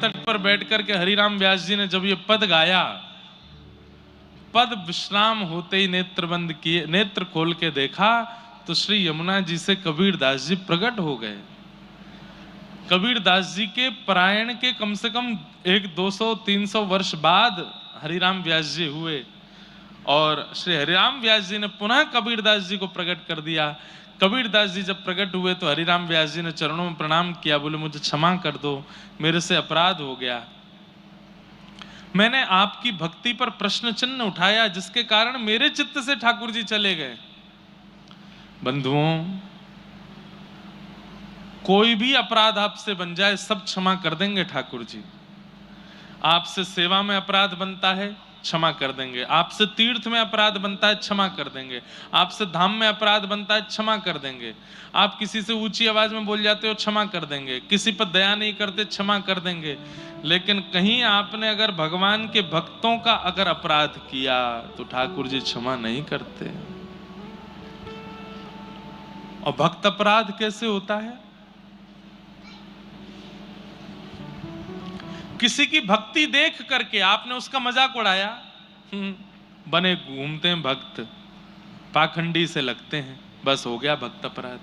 तट पर बैठ करके हरिराम व्यास जी ने जब ये पद गाया, पद विश्राम होते ही नेत्र बंद किए, नेत्र खोल के देखा तो श्री यमुना जी से कबीर दास जी प्रकट हो गए। कबीर दास जी के परायण के कम से कम 200-300 वर्ष बाद हरिराम व्यास जी हुए और श्री हरिराम व्यास जी ने पुनः कबीर दास जी को प्रकट कर दिया। कबीर दास जी जब प्रकट हुए तो हरिराम व्यास जी ने चरणों में प्रणाम किया, बोले मुझे क्षमा कर दो, मेरे से अपराध हो गया, मैंने आपकी भक्ति पर प्रश्न चिन्ह उठाया जिसके कारण मेरे चित्त से ठाकुर जी चले गए। बंधुओं, कोई भी अपराध आपसे बन जाए सब क्षमा कर देंगे ठाकुर जी। आपसे सेवा में अपराध बनता है, क्षमा कर देंगे। आपसे तीर्थ में अपराध बनता है, क्षमा कर देंगे। आपसे धाम में अपराध बनता है, क्षमा कर देंगे। आप किसी से ऊंची आवाज में बोल जाते हो, क्षमा कर देंगे। किसी पर दया नहीं करते, क्षमा कर देंगे। लेकिन कहीं आपने अगर भगवान के भक्तों का अगर अपराध किया तो ठाकुर जी क्षमा नहीं करते। और भक्त अपराध कैसे होता है? किसी की भक्ति देख करके आपने उसका मजाक उड़ाया, बने घूमते हैं भक्त, पाखंडी से लगते हैं, बस हो गया भक्त अपराध।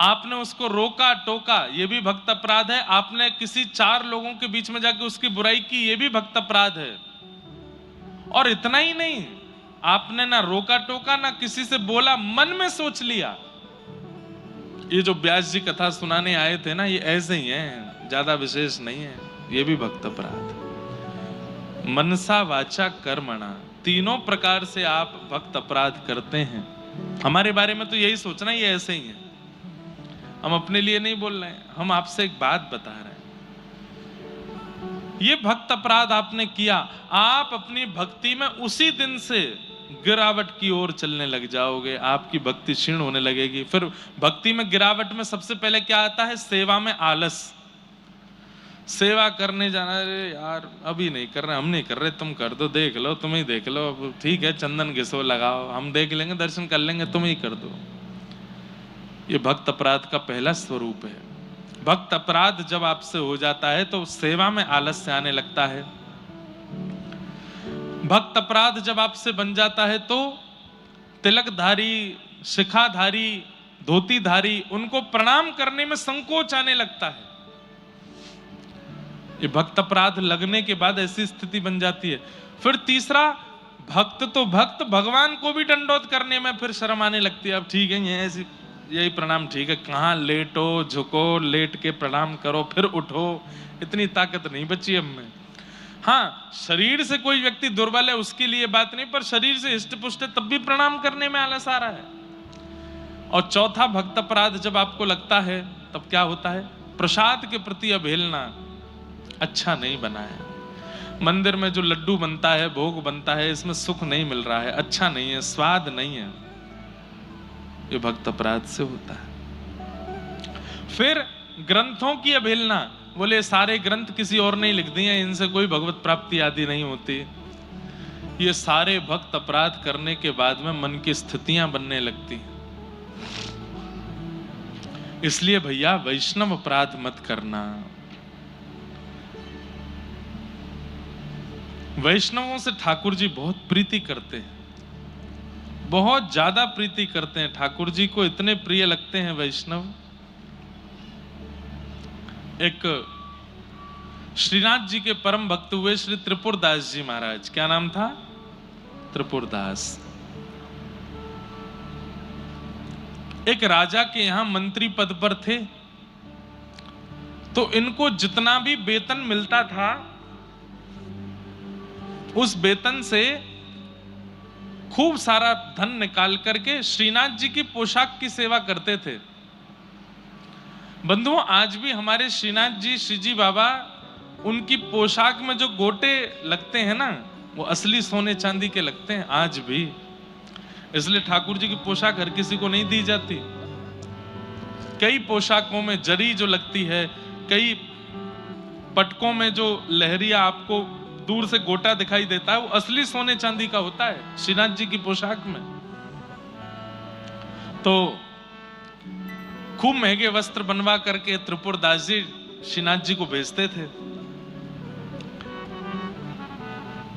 आपने उसको रोका टोका, ये भी भक्त अपराध है। आपने किसी 4 लोगों के बीच में जाके उसकी बुराई की, ये भी भक्त अपराध है। और इतना ही नहीं, आपने ना रोका टोका ना किसी से बोला, मन में सोच लिया। ये जो व्यास जी कथा सुनाने आए थे ना, ये ऐसे ही हैं, ज्यादा विशेष नहीं है, ये भी भक्त अपराध। मनसा वाचा कर्मणा, तीनों प्रकार से आप भक्त अपराध करते हैं। हमारे बारे में तो यही सोचना, ये ऐसे ही है। हम अपने लिए नहीं बोल रहे हैं, हम आपसे एक बात बता रहे हैं। ये भक्त अपराध आपने किया, आप अपनी भक्ति में उसी दिन से गिरावट की ओर चलने लग जाओगे। आपकी भक्ति क्षीण होने लगेगी। फिर भक्ति में गिरावट में सबसे पहले क्या आता है? सेवा में आलस। सेवा करने जाना, अरे यार अभी नहीं कर रहे, हम नहीं कर रहे, तुम कर दो, देख लो, तुम ही देख लो, ठीक है, चंदन घिसो लगाओ, हम देख लेंगे, दर्शन कर लेंगे, तुम ही कर दो। ये भक्त अपराध का पहला स्वरूप है। भक्त अपराध जब आपसे हो जाता है तो सेवा में आलस्य आने लगता है। भक्त अपराध जब आपसे बन जाता है तो तिलकधारी, शिखाधारी, धोतीधारी, उनको प्रणाम करने में संकोच आने लगता है। ये भक्त अपराध लगने के बाद ऐसी स्थिति बन जाती है। फिर तीसरा, भक्त तो भक्त, भगवान को भी दंडोत करने में फिर शर्म आने लगती है। अब ठीक है, ये ऐसी यही प्रणाम ठीक है, कहाँ लेटो झुको, लेट के प्रणाम करो फिर उठो, इतनी ताकत नहीं बची अब में। हाँ, शरीर से कोई व्यक्ति दुर्बल है उसके लिए बात नहीं, पर शरीर से हिष्ट पुष्ट तब भी प्रणाम करने में आलस आ रहा है। और चौथा भक्त अपराध जब आपको लगता है तब क्या होता है? प्रसाद के प्रति अवहेलना। अच्छा नहीं बना है, मंदिर में जो लड्डू बनता है, भोग बनता है, इसमें सुख नहीं मिल रहा है, अच्छा नहीं है, स्वाद नहीं है, ये भक्त अपराध से होता है। फिर ग्रंथों की अवहेलना, बोले सारे ग्रंथ किसी और ने लिख दिए, इनसे कोई भगवत प्राप्ति आदि नहीं होती। ये सारे भक्त अपराध करने के बाद में मन की स्थितियां बनने लगती हैं। इसलिए भैया वैष्णव अपराध मत करना। वैष्णवों से ठाकुर जी बहुत प्रीति करते हैं, बहुत ज्यादा प्रीति करते हैं। ठाकुर जी को इतने प्रिय लगते हैं वैष्णव। एक श्रीनाथ जी के परम भक्त हुए श्री त्रिपुरदास जी महाराज, क्या नाम था? त्रिपुरदास। एक राजा के यहां मंत्री पद पर थे, तो इनको जितना भी वेतन मिलता था उस वेतन से खूब सारा धन निकाल करके श्रीनाथ जी की पोशाक की सेवा करते थे। बंधुओं, आज भी हमारे श्रीनाथ जी, श्रीजी बाबा, उनकी पोशाक में जो गोटे लगते हैं ना, वो असली सोने चांदी के लगते हैं आज भी। इसलिए ठाकुर जी की पोशाक हर किसी को नहीं दी जाती। कई पोशाकों में जरी जो लगती है, कई पटकों में जो लहरिया आपको दूर से गोटा दिखाई देता है, वो असली सोने चांदी का होता है श्रीनाथ जी की पोशाक में। तो खूब महंगे वस्त्र बनवा करके त्रिपुरदास जी श्रीनाथ जी को भेजते थे।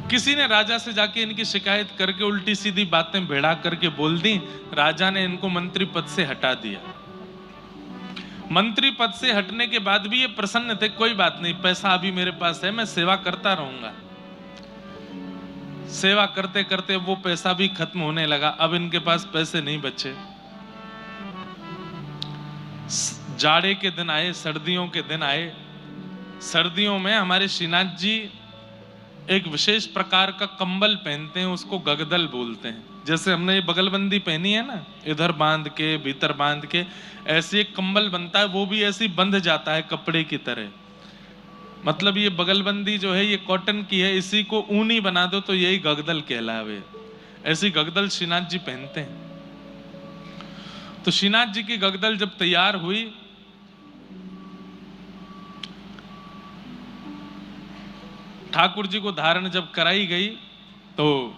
किसी ने राजा से जाके इनकी शिकायत करके उल्टी सीधी बातें भेड़ा करके बोल दी। राजा ने इनको मंत्री पद से हटा दिया। मंत्री पद से हटने के बाद भी ये प्रसन्न थे, कोई बात नहीं, पैसा अभी मेरे पास है, मैं सेवा करता रहूंगा। सेवा करते करते वो पैसा भी खत्म होने लगा। अब इनके पास पैसे नहीं बचे। जाड़े के दिन आए, सर्दियों के दिन आए। सर्दियों में हमारे श्रीनाथ जी एक विशेष प्रकार का कंबल पहनते हैं, उसको गगदल बोलते हैं। जैसे हमने ये बगलबंदी पहनी है ना, इधर बांध के भीतर बांध के, ऐसे एक कंबल बनता है, वो भी ऐसे बंध जाता है कपड़े की तरह। मतलब ये बगलबंदी जो है ये कॉटन की है, इसी को ऊनी बना दो तो यही गगदल कहलावे। ऐसी गगदल श्रीनाथ जी पहनते हैं। तो श्रीनाथ जी की गगदल जब तैयार हुई, ठाकुर जी को धारण जब कराई गई, तो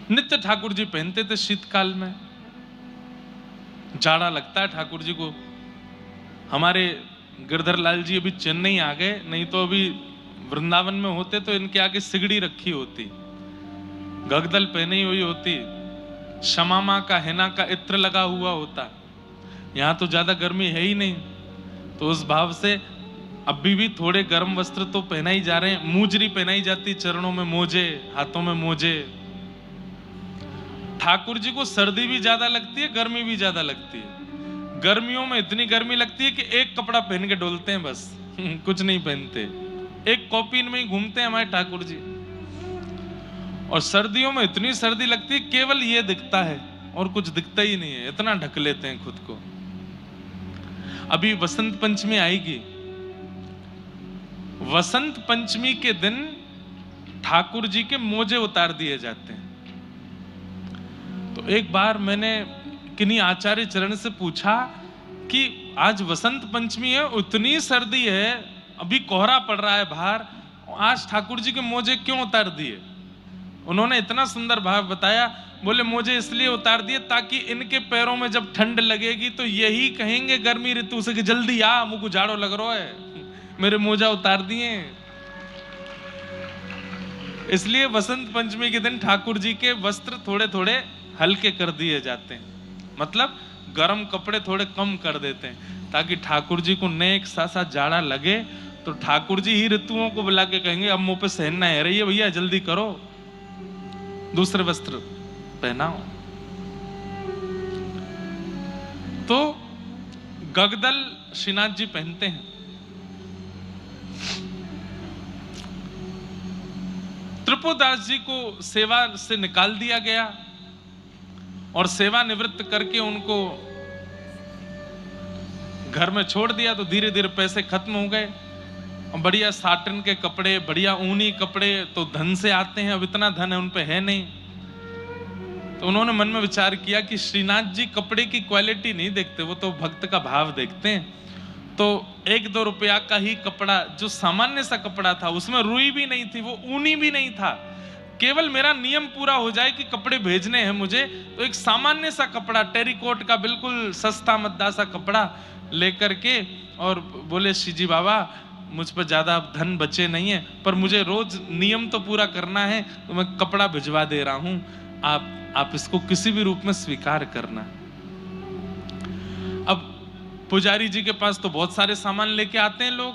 नित्य ठाकुर जी पहनते थे। शीतकाल में जाड़ा लगता है ठाकुर जी को। हमारे गिरधर लाल जी अभी चेन्नई आ गए, नहीं तो अभी वृंदावन में होते तो इनके आगे सिगड़ी रखी होती, गगदल पहनी हुई होती, शमामा का हेना का इत्र लगा हुआ होता। यहाँ तो ज्यादा गर्मी है ही नहीं, तो उस भाव से अभी भी थोड़े गर्म वस्त्र तो पहनाई जा रहे हैं। मूजरी पहनाई जाती, चरणों में मोजे, हाथों में मोजे। ठाकुर जी को सर्दी भी ज्यादा लगती है, गर्मी भी ज्यादा लगती है। गर्मियों में इतनी गर्मी लगती है कि एक कपड़ा पहन के डोलते हैं बस, कुछ नहीं पहनते, एक कॉपीन में ही घूमते हैं हमारे ठाकुर जी। और सर्दियों में इतनी सर्दी लगती है, केवल ये दिखता है और कुछ दिखता ही नहीं है, इतना ढक लेते हैं खुद को। अभी वसंत पंचमी आएगी। वसंत पंचमी के दिन ठाकुर जी के मोजे उतार दिए जाते हैं। तो एक बार मैंने किन्हीं आचार्य चरण से पूछा कि आज वसंत पंचमी है, उतनी सर्दी है, अभी कोहरा पड़ रहा है बाहर, आज ठाकुर जी के मोजे क्यों उतार दिए? उन्होंने इतना सुंदर भाव बताया। बोले मोजे इसलिए उतार दिए ताकि इनके पैरों में जब ठंड लगेगी तो यही कहेंगे गर्मी ऋतु से कि जल्दी आ, मुझको जाड़ो लग रहा है, मेरे मोजा उतार दिए। इसलिए वसंत पंचमी के दिन ठाकुर जी के वस्त्र थोड़े थोड़े हल्के कर दिए जाते हैं, मतलब गर्म कपड़े थोड़े कम कर देते हैं, ताकि ठाकुर जी को नेक सा जाड़ा लगे तो ठाकुर जी ही ऋतुओं को बुला के कहेंगे अब मुंह पे सहना है रही है भैया, जल्दी करो, दूसरे वस्त्र पहनाओ। तो गगदल श्रीनाथ जी पहनते हैं। त्रिपुरदास जी को सेवा से निकाल दिया गया और सेवा निवृत्त करके उनको घर में छोड़ दिया। तो धीरे धीरे पैसे खत्म हो गए। बढ़िया साटन के कपड़े, बढ़िया ऊनी कपड़े तो धन से आते हैं, अब इतना धन है उन पे है नहीं। तो उन्होंने मन में विचार किया कि श्रीनाथ जी कपड़े की क्वालिटी नहीं देखते, वो तो भक्त का भाव देखते हैं। तो 1-2 रुपया का ही कपड़ा, जो सामान्य सा कपड़ा था, उसमें रुई भी नहीं थी, वो ऊनी भी नहीं था, केवल मेरा नियम पूरा हो जाए कि कपड़े भेजने हैं मुझे, तो एक सामान्य सा कपड़ा, टेरिकोट का बिल्कुल सस्ता मद्दा सा कपड़ा लेकर के, और बोले श्री जी बाबा मुझ पर ज्यादा धन बचे नहीं है, पर मुझे रोज नियम तो पूरा करना है, तो मैं कपड़ा भिजवा दे रहा हूं, आप इसको किसी भी रूप में स्वीकार करना। अब पुजारी जी के पास तो बहुत सारे सामान लेके आते हैं लोग,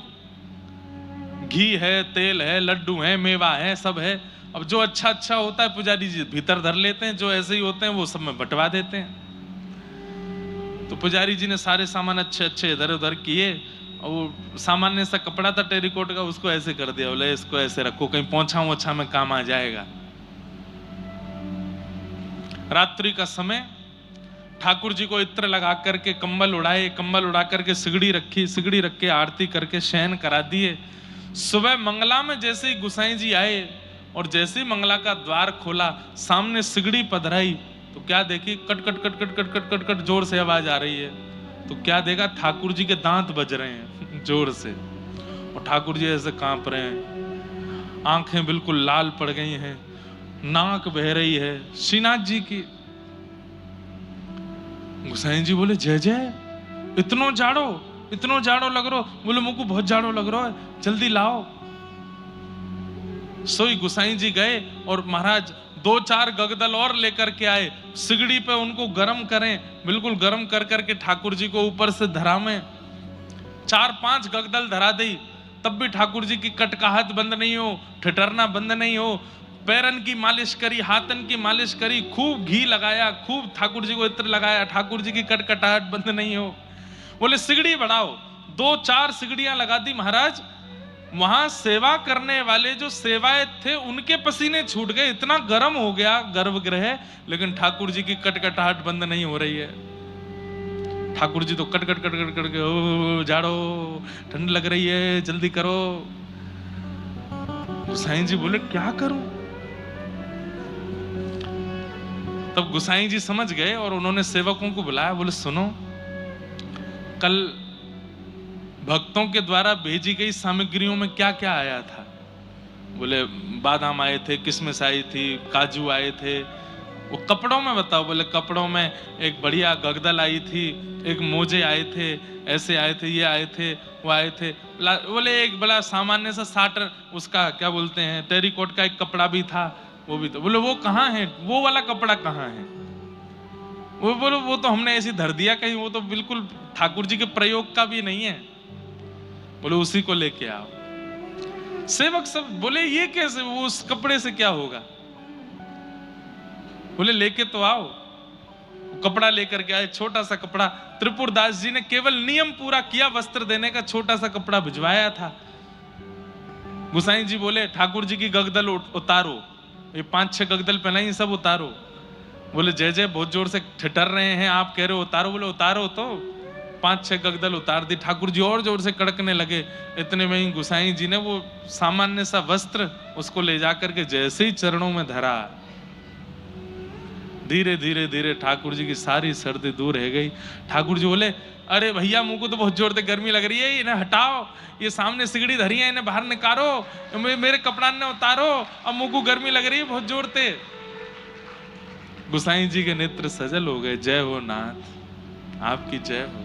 घी है, तेल है, लड्डू है, मेवा है, सब है। अब जो अच्छा अच्छा होता है पुजारी जी भीतर धर लेते हैं, जो ऐसे ही होते हैं वो सब में बंटवा देते हैं। तो पुजारी जी ने सारे सामान अच्छे अच्छे इधर उधर किए, और वो सामान्य सा कपड़ा था टेरिकोट का, उसको ऐसे कर दिया, बोले इसको ऐसे रखो, कहीं पोंछा वोछा में काम आ जाएगा। रात्रि का समय ठाकुर जी को इत्र लगा करके कंबल उड़ाए, कंबल उड़ा करके सिगड़ी रखी, सिगड़ी रख के आरती करके शयन करा दिए। सुबह मंगला में जैसे ही गुसाई जी आए और जैसे ही मंगला का द्वार खोला, सामने सिगड़ी पधराई, तो क्या देखी, cut cut cut cut cut cut cut cut जोर से आवाज आ रही है। तो क्या देखा, ठाकुर जी के दांत बज रहे हैं जोर से, और ठाकुर जी ऐसे कांप रहे हैं, आंखें बिल्कुल लाल पड़ गई हैं, नाक बह रही है श्रीनाथ जी की। गोसाई जी बोले जय जय, इतनो जाड़ो लग रहो। बोले मुझको बहुत जाड़ो लग रहा है, जल्दी लाओ। सोई गोसाई जी गए और महाराज 2-4 गगदल और लेकर के आए, सिगड़ी पे उनको गर्म करें, बिल्कुल गर्म कर करके ठाकुर जी को ऊपर से धरामें। 4-5 गगदल धरा दी, तब भी ठाकुर जी की कटकाहट बंद नहीं हो, ठिठरना बंद नहीं हो। पैरन की मालिश करी, हाथन की मालिश करी, खूब घी लगाया, खूब ठाकुर जी को इत्र लगाया, ठाकुर जी की कटकटाहट बंद नहीं हो। बोले सिगड़ी बढ़ाओ, 2-4 सिगड़ियां लगा दी महाराज। वहां सेवा करने वाले जो सेवायत थे उनके पसीने छूट गए, इतना गर्म हो गया गर्भगृह, लेकिन ठाकुर जी की कटकटाहट बंद नहीं हो रही है। ठाकुर जी तो cut cut cut cut cut के, ओ जाड़ो, ठंड लग रही है, जल्दी करो। गोसाई जी बोले क्या करूं? तब गोसाई जी समझ गए और उन्होंने सेवकों को बुलाया। बोले सुनो, कल भक्तों के द्वारा भेजी गई सामग्रियों में क्या क्या आया था? बोले बादाम आए थे, किशमिश आई थी, काजू आए थे। वो कपड़ों में बताओ? बोले कपड़ों में एक बढ़िया गगदल आई थी, एक मोजे आए थे, ऐसे आए थे, ये आए थे, वो आए थे। बोले एक बड़ा सामान्य सा साटर, उसका क्या बोलते हैं, टेरिकॉट का एक कपड़ा भी था, वो भी था। बोले वो कहाँ है, वो वाला कपड़ा कहाँ है? वो बोलो वो तो हमने ऐसी धर दिया कहीं, वो तो बिल्कुल ठाकुर जी के प्रयोग का भी नहीं है। बोले उसी को लेके आओ। सेवक सब बोले ये कैसे, वो उस कपड़े से क्या होगा? बोले लेके तो आओ। कपड़ा लेकर के आए, छोटा सा कपड़ा। त्रिपुरदास जी ने केवल नियम पूरा किया, वस्त्र देने का छोटा सा कपड़ा भिजवाया था। गोसाई जी बोले ठाकुर जी की गगदल उतारो, ये 5-6 गगदल पहनाई, सब उतारो। बोले जय जय बहुत जोर से ठिठर रहे हैं, आप कह रहे हो उतारो। बोले उतारो तो। 5-6 गगदल उतार दी। ठाकुर जी और जोर से कड़कने लगे। इतने में ही गोसाई जी ने वो सामान्य सा वस्त्र उसको ले जाकर के जैसे ही चरणों में धरा, धीरे धीरे धीरे ठाकुर जी की सारी सर्दी दूर रह गई। ठाकुर जी बोले अरे भैया मुझको तो बहुत जोर से गर्मी लग रही है, इन्हें हटाओ, ये सामने सिगड़ी धरी है, इन्हें बाहर निकालो, मेरे कपड़ा ने उतारो, अब मुझको गर्मी लग रही है बहुत जोर से। गोसाई जी के नेत्र सजल हो गए। जय हो नाथ, आपकी जय हो।